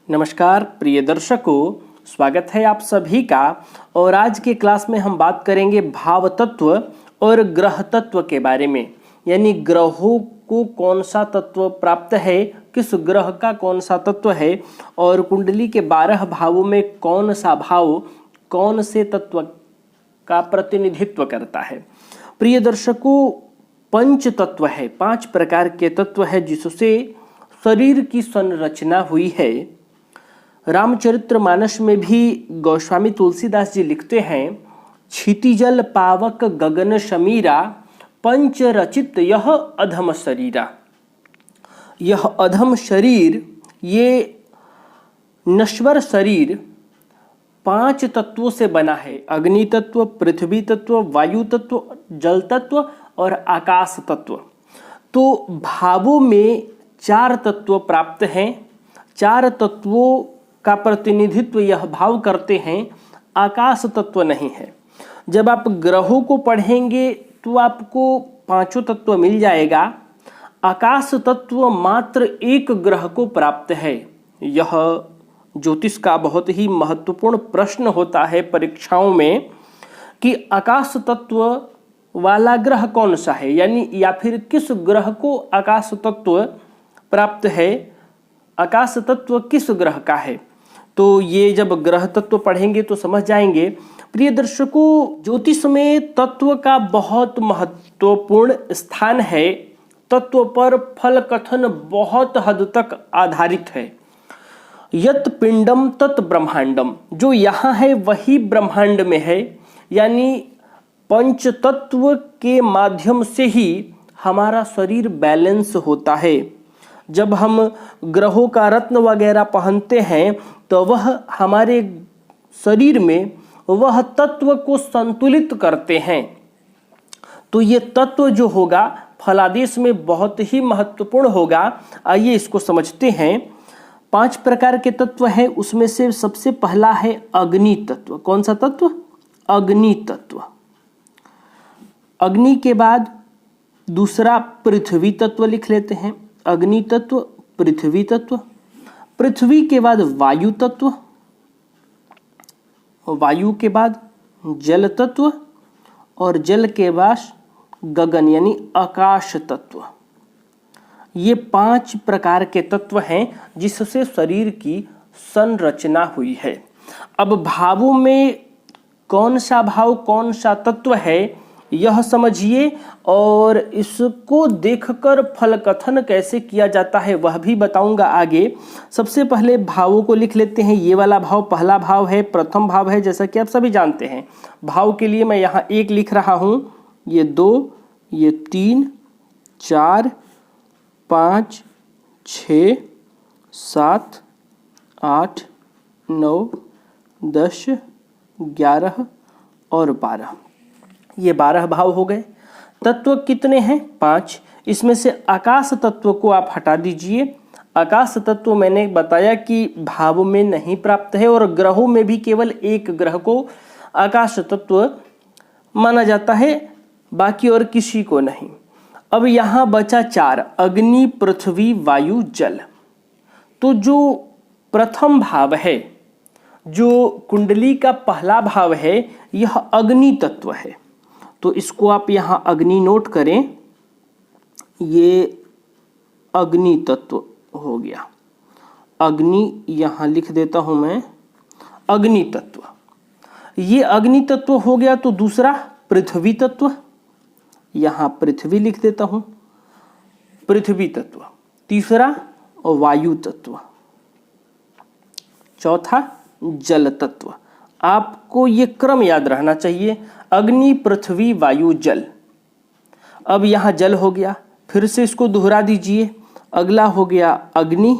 नमस्कार प्रिय दर्शकों, स्वागत है आप सभी का। और आज के क्लास में हम बात करेंगे भाव तत्व और ग्रह तत्व के बारे में। यानी ग्रहों को कौन सा तत्व प्राप्त है, किस ग्रह का कौन सा तत्व है और कुंडली के 12 भावों में कौन सा भाव कौन से तत्व का प्रतिनिधित्व करता है। प्रिय दर्शकों, पंच तत्व है, 5 प्रकार के तत्व है जिससे शरीर की संरचना हुई है। रामचरितमानस में भी गोस्वामी तुलसीदास जी लिखते हैं, क्षितिजल पावक गगन शमीरा पंच रचित यह अधम शरीरा। यह अधम शरीर, ये नश्वर शरीर 5 तत्वों से बना है। अग्नि तत्व, पृथ्वी तत्व, वायु तत्व, जल तत्व और आकाश तत्व। तो भावों में 4 तत्व प्राप्त हैं। 4 तत्वों का प्रतिनिधित्व यह भाव करते हैं, आकाश तत्व नहीं है। जब आप ग्रहों को पढ़ेंगे तो आपको 5 तत्व मिल जाएगा। आकाश तत्व मात्र एक ग्रह को प्राप्त है। यह ज्योतिष का बहुत ही महत्वपूर्ण प्रश्न होता है परीक्षाओं में कि आकाश तत्व वाला ग्रह कौन सा है, यानी या फिर किस ग्रह को आकाश तत्व प्राप्त है, आकाश तत्व किस ग्रह का है। तो ये जब ग्रह तत्व पढ़ेंगे तो समझ जाएंगे। प्रिय दर्शकों, ज्योतिष में तत्व का बहुत महत्वपूर्ण स्थान है। तत्व पर फल कथन बहुत हद तक आधारित है। यत पिंडम तत् ब्रह्मांडम, जो यहाँ है वही ब्रह्मांड में है। यानी पंच तत्व के माध्यम से ही हमारा शरीर बैलेंस होता है। जब हम ग्रहों का रत्न वगैरह पहनते हैं तो वह हमारे शरीर में वह तत्व को संतुलित करते हैं। तो ये तत्व जो होगा फलादेश में बहुत ही महत्वपूर्ण होगा। आइए इसको समझते हैं। 5 प्रकार के तत्व हैं, उसमें से सबसे पहला है अग्नि तत्व। कौन सा तत्व? अग्नि तत्व। अग्नि के बाद दूसरा पृथ्वी तत्व लिख लेते हैं। अग्नि तत्व, पृथ्वी तत्व। पृथ्वी के बाद वायु तत्व, वायु के बाद जल तत्व और जल के बाद गगन यानी आकाश तत्व। ये 5 प्रकार के तत्व हैं जिससे शरीर की संरचना हुई है। अब भावों में कौन सा भाव कौन सा तत्व है यह समझिए, और इसको देखकर फल कथन कैसे किया जाता है वह भी बताऊंगा आगे। सबसे पहले भावों को लिख लेते हैं। ये वाला भाव पहला भाव है, प्रथम भाव है, जैसा कि आप सभी जानते हैं। भाव के लिए मैं यहाँ 1 लिख रहा हूँ, ये 2, ये 3, 4, 5, 6, 7, 8, 9, 10, 11 और 12। ये 12 भाव हो गए। तत्व कितने हैं? 5। इसमें से आकाश तत्व को आप हटा दीजिए। आकाश तत्व मैंने बताया कि भाव में नहीं प्राप्त है और ग्रहों में भी केवल एक ग्रह को आकाश तत्व माना जाता है, बाकी और किसी को नहीं। अब यहाँ बचा 4, अग्नि, पृथ्वी, वायु, जल। तो जो प्रथम भाव है, जो कुंडली का पहला भाव है, यह अग्नि तत्व है। तो इसको आप यहाँ अग्नि नोट करें। ये अग्नि तत्व हो गया। अग्नि यहाँ लिख देता हूँ मैं, अग्नि तत्व। ये अग्नि तत्व हो गया। तो दूसरा पृथ्वी तत्व, यहाँ पृथ्वी लिख देता हूँ, पृथ्वी तत्व। तीसरा वायु तत्व। चौथा जल तत्व। आपको ये क्रम याद रहना चाहिए, अग्नि, पृथ्वी, वायु, जल। अब यहाँ जल हो गया, फिर से इसको दोहरा दीजिए। अगला हो गया अग्नि,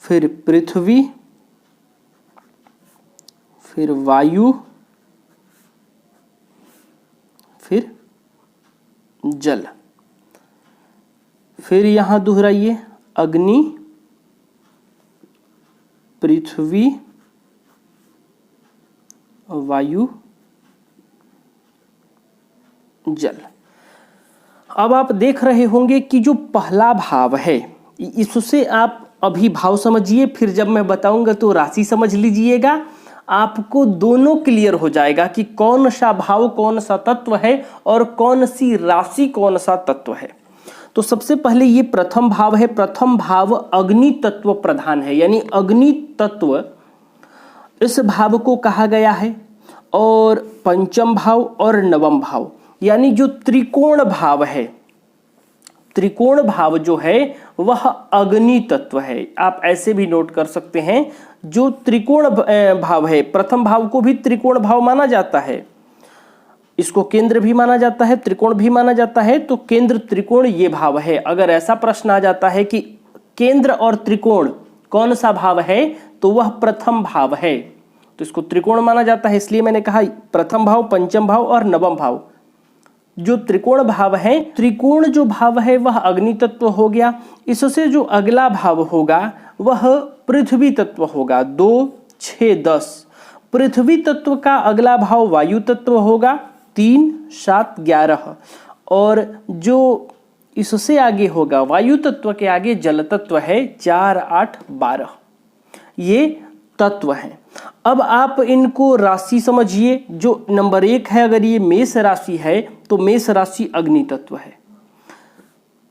फिर पृथ्वी, फिर वायु, फिर जल। फिर यहाँ दोहराइए, अग्नि, पृथ्वी, वायु, जल। अब आप देख रहे होंगे कि जो पहला भाव है इससे आप अभी भाव समझिए, फिर जब मैं बताऊंगा तो राशि समझ लीजिएगा। आपको दोनों क्लियर हो जाएगा कि कौन सा भाव कौन सा तत्व है और कौन सी राशि कौन सा तत्व है। तो सबसे पहले ये प्रथम भाव है। प्रथम भाव अग्नि तत्व प्रधान है, यानी अग्नि तत्व इस भाव को कहा गया है। और पंचम भाव और नवम भाव यानी जो त्रिकोण भाव है, त्रिकोण भाव जो है वह अग्नि तत्व है। आप ऐसे भी नोट कर सकते हैं, जो त्रिकोण भाव है, प्रथम भाव को भी त्रिकोण भाव माना जाता है, इसको केंद्र भी माना जाता है, त्रिकोण भी माना जाता है। तो केंद्र त्रिकोण ये भाव है। अगर ऐसा प्रश्न आ जाता है कि केंद्र और त्रिकोण कौन सा भाव है, तो वह प्रथम भाव है, तो इसको त्रिकोण माना जाता है। इसलिए मैंने कहा प्रथम भाव, पंचम भाव और नवम भाव जो त्रिकोण भाव है। त्रिकोण जो भाव है वह अग्नि तत्व हो गया। इससे जो अगला भाव होगा वह पृथ्वी तत्व होगा। 2, 6, 10। पृथ्वी तत्व का अगला भाव वायु तत्व होगा। 3, 7, 11। और जो इससे आगे होगा वायु तत्व के आगे जल तत्व है। 4, 8, 12 ये तत्व हैं। अब आप इनको राशि समझिए। जो नंबर 1 है, अगर ये मेष राशि है तो मेष राशि अग्नि तत्व है।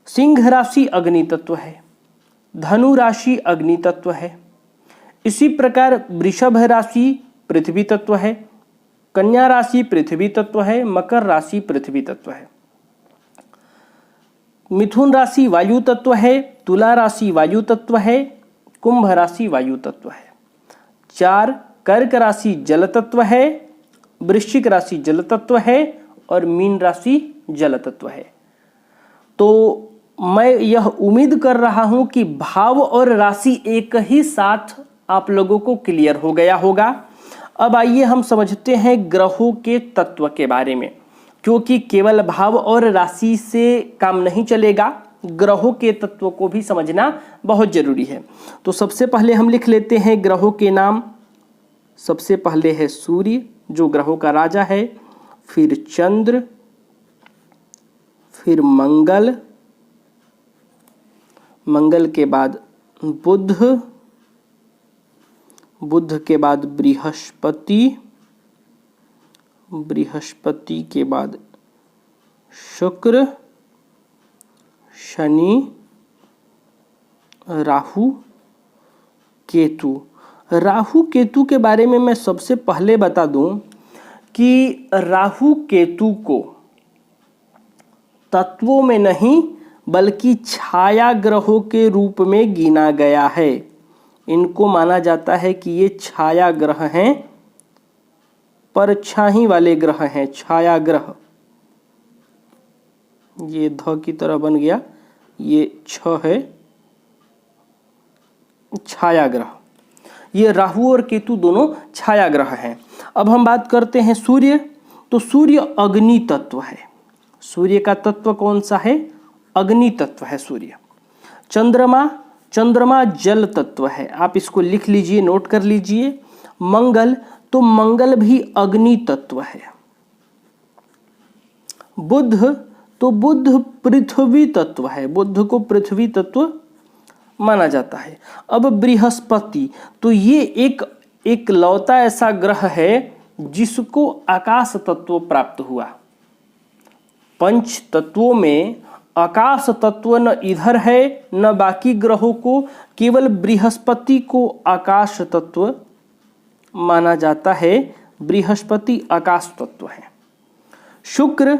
सिंह राशि अग्नि तत्व है। धनु राशि अग्नि तत्व है। इसी प्रकार वृषभ राशि पृथ्वी तत्व है। कन्या राशि पृथ्वी तत्व है। मकर राशि पृथ्वी तत्व है। मिथुन राशि वायु तत्व है। तुला राशि वायु तत्व है। कुंभ राशि वायु तत्व है। 4, कर्क राशि जल तत्व है। वृश्चिक राशि जल तत्व है और मीन राशि जल तत्व है। तो मैं यह उम्मीद कर रहा हूं कि भाव और राशि एक ही साथ आप लोगों को क्लियर हो गया होगा। अब आइए हम समझते हैं ग्रहों के तत्व के बारे में, क्योंकि केवल भाव और राशि से काम नहीं चलेगा, ग्रहों के तत्व को भी समझना बहुत जरूरी है। तो सबसे पहले हम लिख लेते हैं ग्रहों के नाम। सबसे पहले है सूर्य जो ग्रहों का राजा है, फिर चंद्र, फिर मंगल, मंगल के बाद बुध, बुध के बाद बृहस्पति, बृहस्पति के बाद शुक्र, शनि, राहु, केतु। राहु केतु के बारे में मैं सबसे पहले बता दूं कि राहु केतु को तत्वों में नहीं बल्कि छाया ग्रहों के रूप में गिना गया है। इनको माना जाता है कि ये छाया ग्रह हैं, परछाई वाले ग्रह हैं, छाया ग्रह। ये ध की तरह बन गया, ये छ है, छाया ग्रह। ये राहु और केतु दोनों छाया ग्रह हैं। अब हम बात करते हैं सूर्य। तो सूर्य अग्नि तत्व है। सूर्य का तत्व कौन सा है? अग्नि तत्व है सूर्य। चंद्रमा, चंद्रमा जल तत्व है। आप इसको लिख लीजिए, नोट कर लीजिए। मंगल, तो मंगल भी अग्नि तत्व है। बुध, तो बुध पृथ्वी तत्व है। बुध को पृथ्वी तत्व माना जाता है। अब बृहस्पति, तो ये एक लौता ऐसा ग्रह है जिसको आकाश तत्व प्राप्त हुआ। पंच तत्वों में आकाश तत्व न इधर है न बाकी ग्रहों को, केवल बृहस्पति को आकाश तत्व माना जाता है। बृहस्पति आकाश तत्व है। शुक्र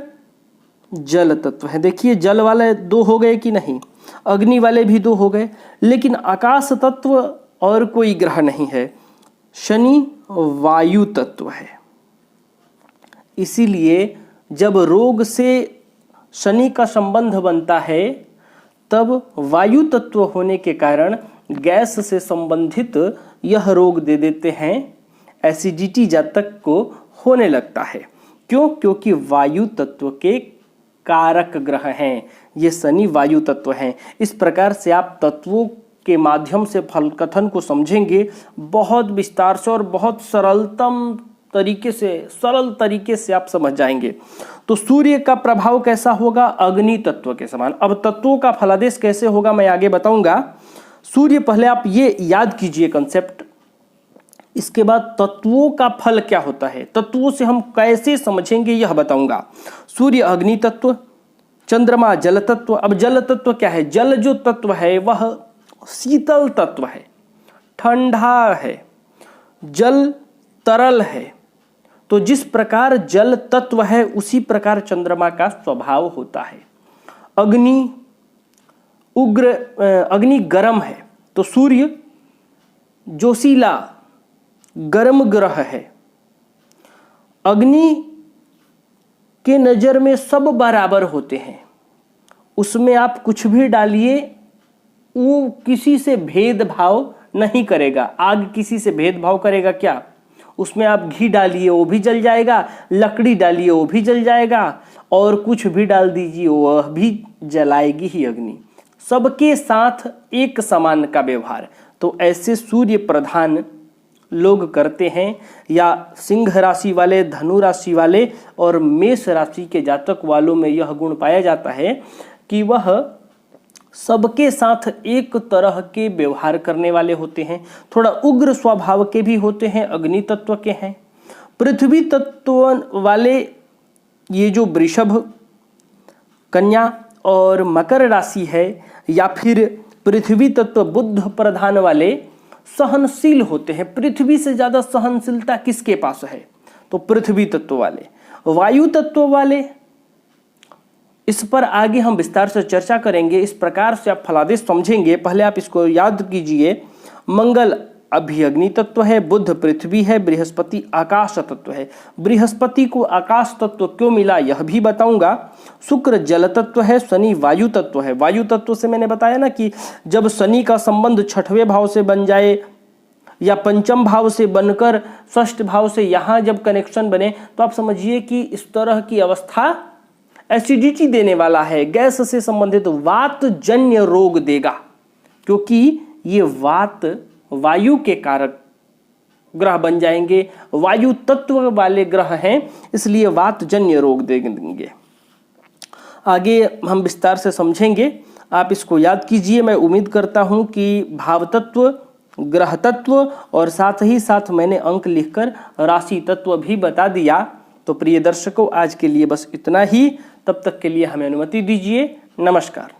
जल तत्व है। देखिए जल वाले 2 हो गए कि नहीं, अग्नि वाले भी 2 हो गए, लेकिन आकाश तत्व और कोई ग्रह नहीं है। शनि वायु तत्व है। इसीलिए जब रोग से शनि का संबंध बनता है तब वायु तत्व होने के कारण गैस से संबंधित यह रोग दे देते हैं। एसिडिटी जातक को होने लगता है। क्यों? क्योंकि वायु तत्व के कारक ग्रह हैं ये, शनि वायु तत्व हैं। इस प्रकार से आप तत्वों के माध्यम से फल कथन को समझेंगे बहुत विस्तार से और बहुत सरल तरीके से आप समझ जाएंगे। तो सूर्य का प्रभाव कैसा होगा? अग्नि तत्व के समान। अब तत्वों का फलादेश कैसे होगा मैं आगे बताऊंगा। सूर्य, पहले आप ये याद कीजिए कंसेप्ट। इसके बाद तत्वों का फल क्या होता है, तत्वों से हम कैसे समझेंगे यह बताऊंगा। सूर्य अग्नि तत्व, चंद्रमा जल तत्व। अब जल तत्व क्या है? जल जो तत्व है वह शीतल तत्व है, ठंडा है, जल तरल है। तो जिस प्रकार जल तत्व है उसी प्रकार चंद्रमा का स्वभाव होता है। अग्नि गर्म है, तो सूर्य जोशीला गर्म ग्रह है। अग्नि के नजर में सब बराबर होते हैं, उसमें आप कुछ भी डालिए वो किसी से भेदभाव नहीं करेगा। आग किसी से भेदभाव करेगा क्या? उसमें आप घी डालिए वो भी जल जाएगा, लकड़ी डालिए वो भी जल जाएगा, और कुछ भी डाल दीजिए वह भी जलाएगी ही अग्नि। सबके साथ एक समान का व्यवहार। तो ऐसे सूर्य प्रधान लोग करते हैं, या सिंह राशि वाले, धनु राशि वाले और मेष राशि के जातक वालों में यह गुण पाया जाता है कि वह सबके साथ एक तरह के व्यवहार करने वाले होते हैं। थोड़ा उग्र स्वभाव के भी होते हैं, अग्नि तत्व के हैं। पृथ्वी तत्व वाले ये जो वृषभ, कन्या और मकर राशि है, या फिर पृथ्वी तत्व बुध प्रधान वाले सहनशील होते हैं। पृथ्वी से ज्यादा सहनशीलता किसके पास है? तो पृथ्वी तत्व वाले। वायु तत्व वाले, इस पर आगे हम विस्तार से चर्चा करेंगे। इस प्रकार से आप फलादेश समझेंगे। पहले आप इसको याद कीजिए। मंगल अभी अग्नि तत्व है, बुध पृथ्वी है, बृहस्पति आकाश तत्व है। बृहस्पति को आकाश तत्व क्यों मिला यह भी बताऊंगा। शुक्र जल तत्व है, शनि वायु तत्व है। वायु तत्व से मैंने बताया ना कि जब शनि का संबंध छठवें भाव से बन जाए या पंचम भाव से बनकर षष्ठ भाव से यहाँ जब कनेक्शन बने, तो आप समझिए कि इस तरह की अवस्था एसिडिटी देने वाला है, गैस से संबंधित वात जन्य रोग देगा, क्योंकि ये वात वायु के कारक ग्रह बन जाएंगे, वायु तत्व वाले ग्रह हैं, इसलिए वात जन्य रोग देंगे। आगे हम विस्तार से समझेंगे, आप इसको याद कीजिए। मैं उम्मीद करता हूं कि भाव तत्व, ग्रह तत्व और साथ ही साथ मैंने अंक लिखकर राशि तत्व भी बता दिया। तो प्रिय दर्शकों, आज के लिए बस इतना ही। तब तक के लिए हमें अनुमति दीजिए। नमस्कार।